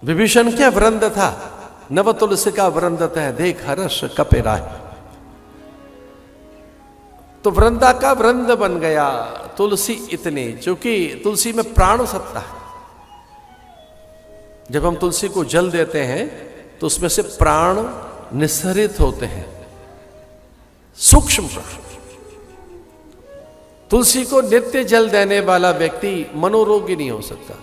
विभीषण क्या वृंद था, नव तुलसी का वृंद तह देख हर्ष कपे राय। तो वृंदा का वृंद बन गया तुलसी इतनी, क्योंकि तुलसी में प्राण सत्ता है। जब हम तुलसी को जल देते हैं तो उसमें से प्राण निस्सरित होते हैं, सूक्ष्म प्राण। तुलसी को नित्य जल देने वाला व्यक्ति मनोरोगी नहीं हो सकता।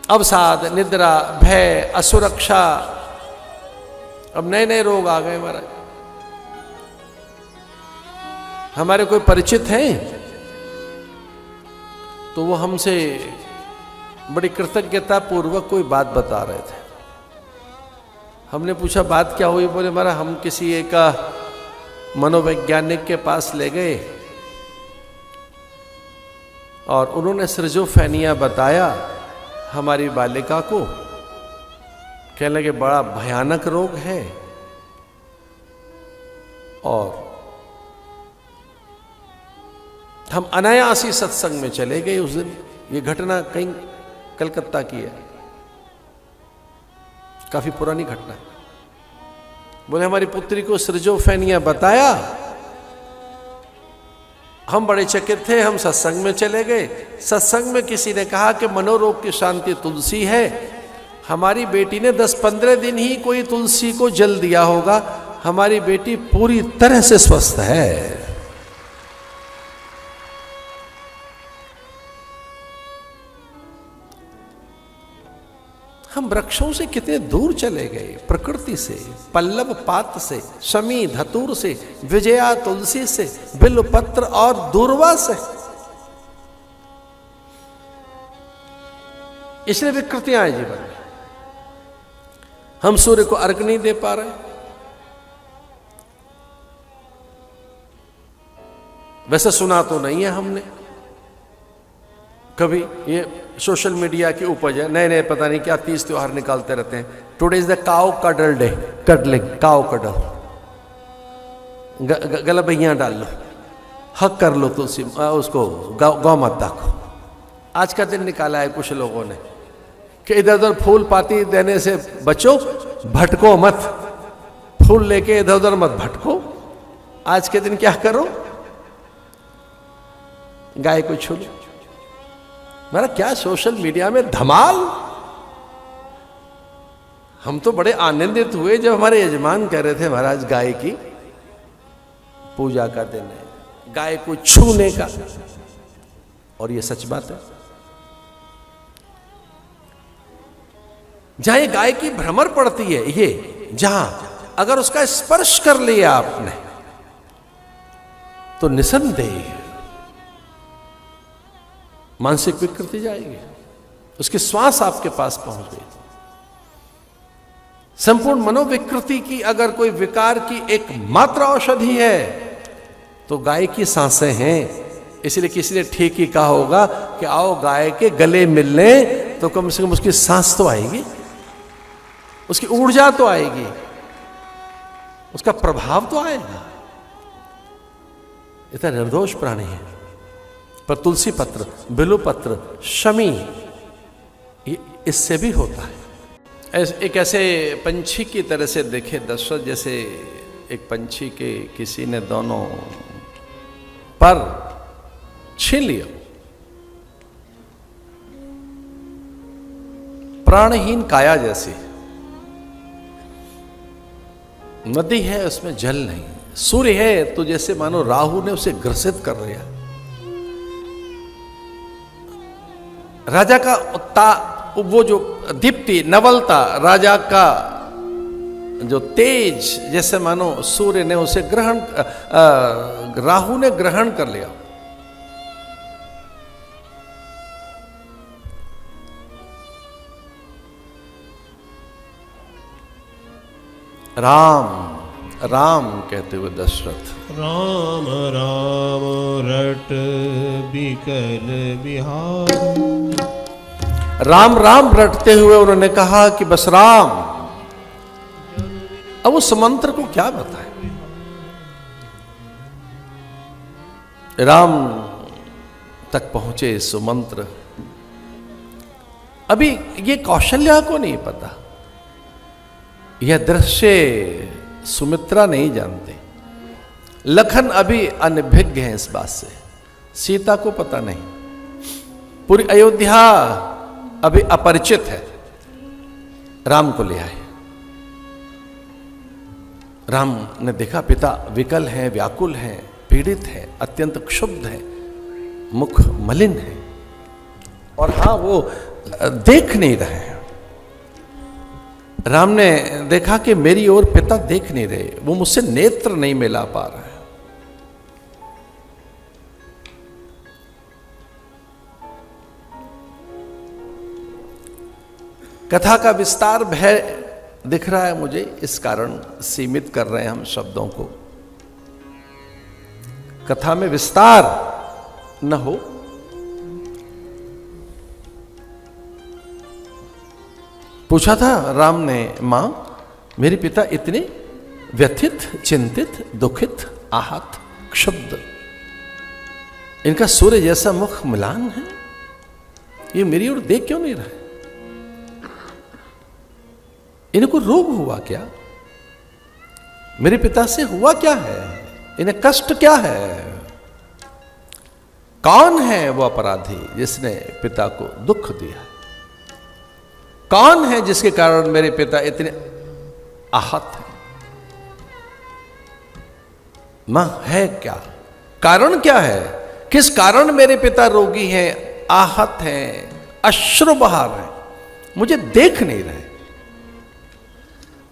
अवसाद, निद्रा, भय, असुरक्षा, अब नए नए रोग आ गए महाराज। हमारे कोई परिचित हैं तो वो हमसे बड़ी कृतज्ञता पूर्वक कोई बात बता रहे थे। हमने पूछा बात क्या हुई? बोले महाराज हम किसी एक मनोवैज्ञानिक के पास ले गए और उन्होंने सिरजोफेनिया बताया हमारी बालिका को। कहने लगे बड़ा भयानक रोग है और हम अनायास ही सत्संग में चले गए उस दिन। ये घटना कहीं कलकत्ता की है, काफी पुरानी घटना है। बोले हमारी पुत्री को सिरजोफेनिया बताया, हम बड़े चकित थे, हम सत्संग में चले गए। सत्संग में किसी ने कहा कि मनोरोग की शांति तुलसी है। हमारी बेटी ने 10-15 दिन ही कोई तुलसी को जल दिया होगा, हमारी बेटी पूरी तरह से स्वस्थ है। हम वृक्षों से कितने दूर चले गए, प्रकृति से, पल्लव पात से, शमी धतूर से, विजया तुलसी से, बिल्व पत्र और दूर्वा से। इसलिए विकृतियां हैं जीवन में। हम सूर्य को अर्घ नहीं दे पा रहे। वैसे सुना तो नहीं है हमने कभी। ये सोशल मीडिया की उपज है, नए नए पता नहीं क्या 30 त्योहार निकालते रहते हैं। Today is the cow cuddle day, cuddling, cow cuddle, गला भैया डाल लो, हक कर लो तुलसी उसको, गौ माता को। आज का दिन निकाला है कुछ लोगों ने कि इधर उधर फूल पाती देने से बचो, भटको मत, फूल लेके इधर उधर मत भटको। आज के दिन क्या करो, गाय को छू लो। मेरा क्या सोशल मीडिया में धमाल। हम तो बड़े आनंदित हुए जब हमारे यजमान कह रहे थे महाराज गाय की पूजा का दिन है, गाय को छूने का। और ये सच बात है। जहां ये गाय की भ्रमर पड़ती है, ये जहां अगर उसका स्पर्श कर लिया आपने तो निसंदेह मानसिक विकृति जाएगी। उसकी श्वास आपके पास पहुंच गई। संपूर्ण मनोविकृति की अगर कोई विकार की एक मात्र औषधि है तो गाय की सांसें हैं। इसलिए किसी ने ठीक ही कहा होगा कि आओ गाय के गले मिलने, तो कम से कम उसकी सांस तो आएगी, उसकी ऊर्जा तो आएगी, उसका प्रभाव तो आएगा। इतना निर्दोष प्राणी है। पर तुलसी पत्र, बिल्व पत्र, शमी, इससे भी होता है। एक ऐसे पंछी की तरह से देखे दशरथ, जैसे एक पंछी के किसी ने दोनों पर छीन लिया, प्राणहीन काया जैसी। नदी है उसमें जल नहीं, सूर्य है तो जैसे मानो राहु ने उसे ग्रसित कर लिया। राजा का वो जो दीप्ति, नवलता, राजा का जो तेज, जैसे मानो सूर्य ने उसे ग्रहण, राहु ने ग्रहण कर लिया। राम राम कहते हुए दशरथ, राम राम रट बिकल बिहार। राम राम रटते हुए उन्होंने कहा कि बस राम। अब उस मंत्र को क्या बताएं? राम तक पहुंचे सुमंत्र। अभी ये कौशल्या को नहीं पता, यह दृश्य सुमित्रा नहीं जानते, लखन अभी अनभिज्ञ हैं इस बात से, सीता को पता नहीं, पूरी अयोध्या अभी अपरिचित है। राम को ले आए। राम ने देखा पिता विकल हैं, व्याकुल हैं, पीड़ित हैं, अत्यंत क्षुब्ध हैं, मुख मलिन है, और हां वो देख नहीं रहे हैं। राम ने देखा कि मेरी ओर पिता देख नहीं रहे, वो मुझसे नेत्र नहीं मिला पा रहे हैं। कथा का विस्तार भय दिख रहा है मुझे, इस कारण सीमित कर रहे हैं हम शब्दों को। कथा में विस्तार न हो, पूछा था राम ने, मां मेरे पिता इतने व्यथित, चिंतित, दुखित, आहत, क्षुब्ध, इनका सूर्य जैसा मुख म्लान है, ये मेरी ओर देख क्यों नहीं रहे? इनको रोग हुआ क्या? मेरे पिता से हुआ क्या है? इन्हें कष्ट क्या है? कौन है वो अपराधी जिसने पिता को दुख दिया? कौन है जिसके कारण मेरे पिता इतने आहत हैं? मां है क्या? कारण क्या है? किस कारण मेरे पिता रोगी हैं, आहत हैं, अश्रु बहा रहे हैं, मुझे देख नहीं रहे?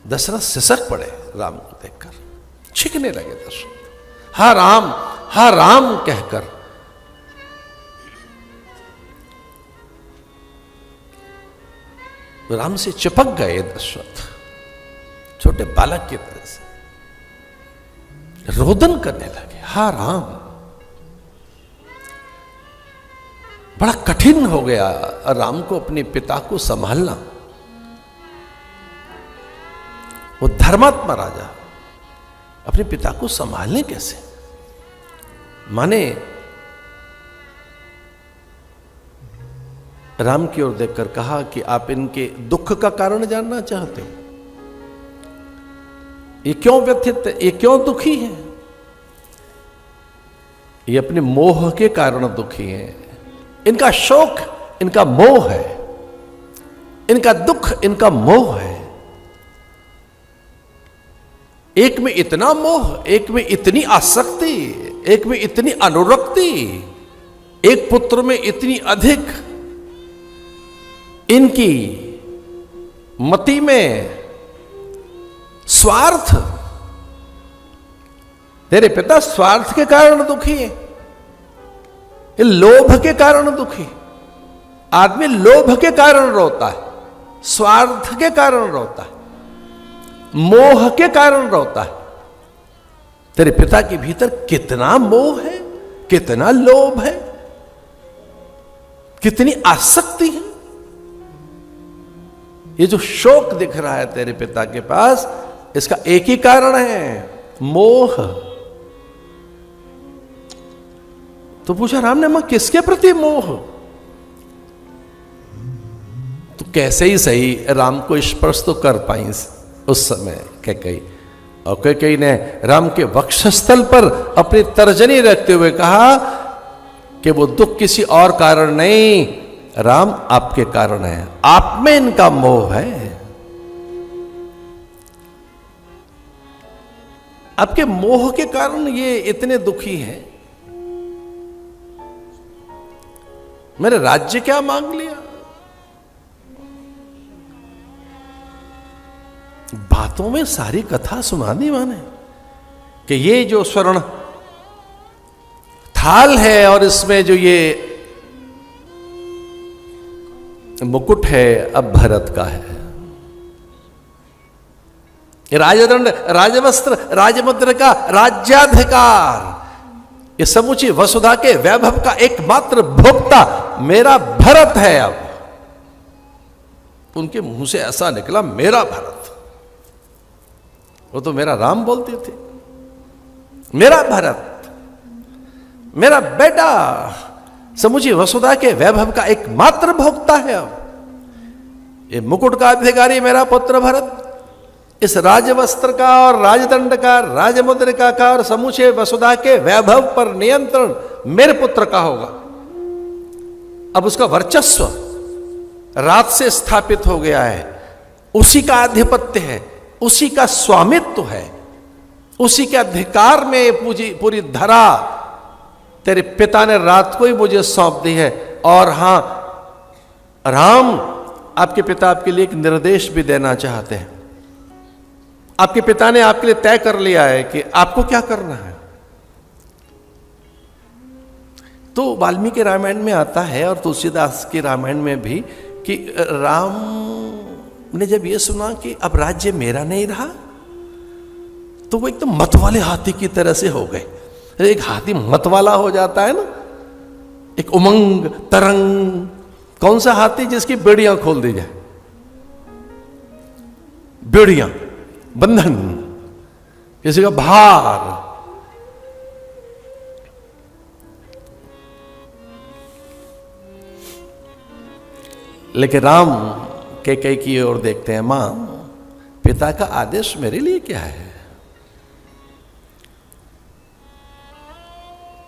दशरथ सिसक पड़े राम को देखकर, छिकने लगे दशरथ। हा राम कहकर राम से चिपक गए दशरथ, छोटे बालक की तरह से रोदन करने लगे। हा राम, बड़ा कठिन हो गया राम को अपने पिता को संभालना। वो धर्मात्मा राजा अपने पिता को संभालने कैसे? माने राम की ओर देखकर कहा कि आप इनके दुख का कारण जानना चाहते हो? ये क्यों व्यथित है, ये क्यों दुखी है? ये अपने मोह के कारण दुखी हैं। इनका शोक इनका मोह है, इनका दुख इनका मोह है। एक में इतना मोह, एक में इतनी आसक्ति, एक में इतनी अनुरक्ति, एक पुत्र में इतनी अधिक, इनकी मति में स्वार्थ। तेरे पिता स्वार्थ के कारण दुखी है, ये लोभ के कारण दुखी। आदमी लोभ के कारण रोता है, स्वार्थ के कारण रोता है, मोह के कारण रोता है। तेरे पिता के भीतर कितना मोह है, कितना लोभ है, कितनी आसक्ति है। ये जो शोक दिख रहा है तेरे पिता के पास, इसका एक ही कारण है, मोह। तो पूछा राम ने, मां किसके प्रति मोह? तो कैसे ही सही राम को स्पर्श तो कर पाई उस समय कैकेयी, और कैकेयी ने राम के वक्षस्थल पर अपनी तर्जनी रखते हुए कहा कि वो दुख किसी और कारण नहीं, राम आपके कारण है, आप में इनका मोह है। आपके मोह के कारण ये इतने दुखी हैं। मेरे राज्य क्या मांग लिया? बातों में सारी कथा सुना दी माने कि ये जो स्वर्ण थाल है और इसमें जो ये मुकुट है, अब भरत का है। राजदंड, राजवस्त्र, राजमुद्र का राज्याधिकार, ये समूची वसुधा के वैभव का एकमात्र भोक्ता मेरा भरत है। अब उनके मुंह से ऐसा निकला, मेरा भरत। वो तो मेरा राम बोलते थे, मेरा भरत, मेरा बेटा समूची वसुधा के वैभव का एकमात्र भोक्ता है। अब ये मुकुट का अधिकारी मेरा पुत्र भरत, इस राजवस्त्र का और राजदंड का, राजमुद्रिका का और समूचे वसुधा के वैभव पर नियंत्रण मेरे पुत्र का होगा। अब उसका वर्चस्व रात से स्थापित हो गया है, उसी का आधिपत्य है, उसी का स्वामित्व है, उसी के अधिकार में पूरी धरा तेरे पिता ने रात को ही मुझे सौंप दी है। और हां, राम आपके पिता आपके लिए एक निर्देश भी देना चाहते हैं। आपके पिता ने आपके लिए तय कर लिया है कि आपको क्या करना है। तो वाल्मीकि रामायण में आता है और तुलसीदास के रामायण में भी कि राम ने जब यह सुना कि अब राज्य मेरा नहीं रहा, तो वो एकदम मत वाले हाथी की तरह से हो गए। एक हाथी मत वाला हो जाता है ना, एक उमंग तरंग। कौन सा हाथी जिसकी बेड़ियां खोल दी जाए, बेड़ियां, बंधन, किसी का भार। लेकिन राम कैकेयी की ओर देखते हैं, मां पिता का आदेश मेरे लिए क्या है।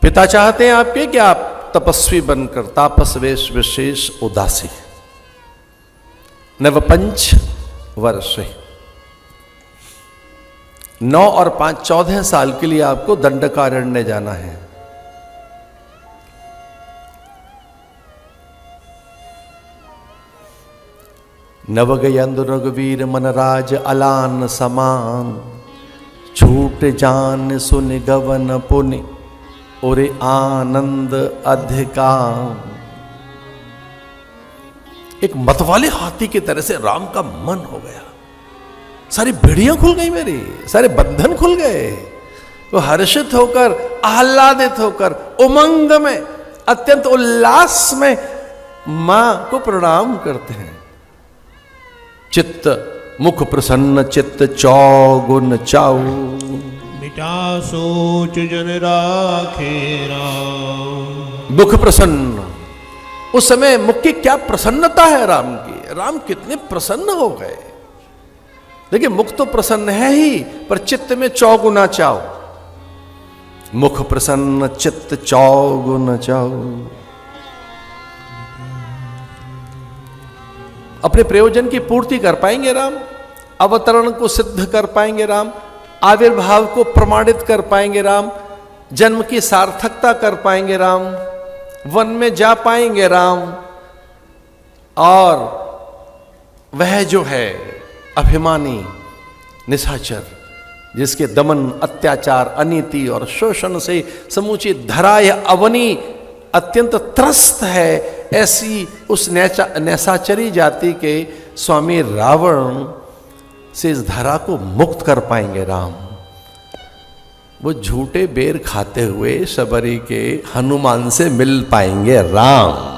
पिता चाहते हैं आपके कि आप तपस्वी बनकर तापस वेश विशेष उदासी नवपंच वर्ष 9 और 5 14 साल के लिए आपको दंडकारण्य जाना है। नवगयंद रघुवीर मनराज अलान समान, छूट जान सुन गवन पुनि और आनंद अधिकार। एक मतवाले हाथी की तरह से राम का मन हो गया, सारी बेड़ियां खुल गई मेरी, सारे बंधन खुल गए। वो हर्षित होकर, आह्लादित होकर, उमंग में, अत्यंत उल्लास में मां को प्रणाम करते हैं। चित्त मुख प्रसन्न चित्त चौगुन चाऊ, मिटा सोच जन राखे राम। मुख प्रसन्न, उस समय मुख की क्या प्रसन्नता है राम की। राम कितने प्रसन्न हो गए। देखिए, मुख तो प्रसन्न है ही, पर चित्त में चौगुना चाओ। मुख प्रसन्न चित्त चौगुन चाओ। अपने प्रयोजन की पूर्ति कर पाएंगे राम, अवतरण को सिद्ध कर पाएंगे राम, आविर्भाव को प्रमाणित कर पाएंगे राम, जन्म की सार्थकता कर पाएंगे राम, वन में जा पाएंगे राम। और वह जो है अभिमानी निशाचर, जिसके दमन, अत्याचार, अनीति और शोषण से समूची धरा या अवनी अत्यंत त्रस्त है, ऐसी उस निशाचरी जाति के स्वामी रावण से इस धरा को मुक्त कर पाएंगे राम। वो झूठे बेर खाते हुए शबरी के हनुमान से मिल पाएंगे राम।